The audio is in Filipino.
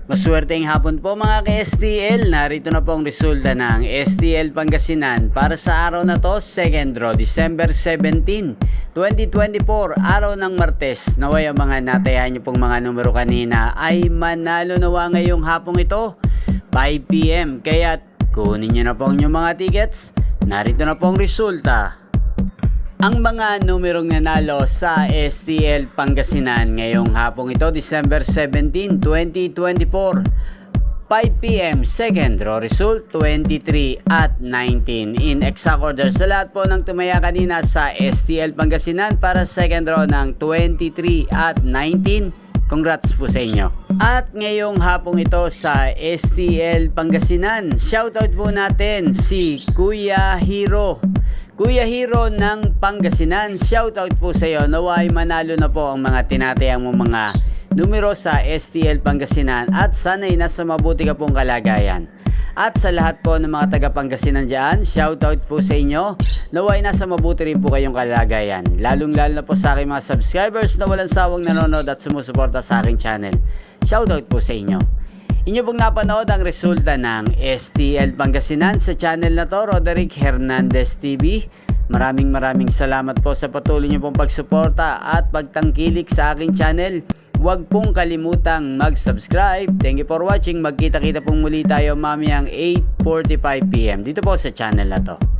Maswerteng hapon po mga ka-STL. Narito na po ang resulta ng STL Pangasinan para sa araw na to, second draw, December 17, 2024, araw ng Martes. Naway ang mga natayahan nyo pong mga numero kanina ay manalo nawa ngayong hapong ito, 5 PM. Kaya kunin nyo na po ang inyong mga tickets. Narito na po ang resulta. Ang mga numerong nanalo sa STL Pangasinan ngayong hapong ito, December 17, 2024, 5 PM, second draw result, 23 at 19. In exact order sa lahat po ng tumaya kanina sa STL Pangasinan para second draw ng 23 at 19. Congrats po sa inyo. At ngayong hapong ito sa STL Pangasinan, shoutout po natin si Kuya Hero. Kuya Hero ng Pangasinan, shoutout po sa iyo. Naway manalo na po ang mga tinatayang mo mga numero sa STL Pangasinan at sana'y nasa mabuti ka pong kalagayan. At sa lahat po ng mga taga Pangasinan dyan, shoutout po sa inyo. Naway nasa mabuti rin po kayong kalagayan. Lalong-lalo na po sa aking mga subscribers na walang sawang nanonood at sumusuporta sa aking channel. Shoutout po sa inyo. Inyo pong napanood ang resulta ng STL Pangasinan sa channel na to, Roderick Hernandez TV. Maraming salamat po sa patuloy niyo pong pagsuporta at pagtangkilik sa aking channel. Huwag pong kalimutang mag-subscribe. Thank you for watching. Magkita-kita pong muli tayo mamayang 8:45 PM dito po sa channel na to.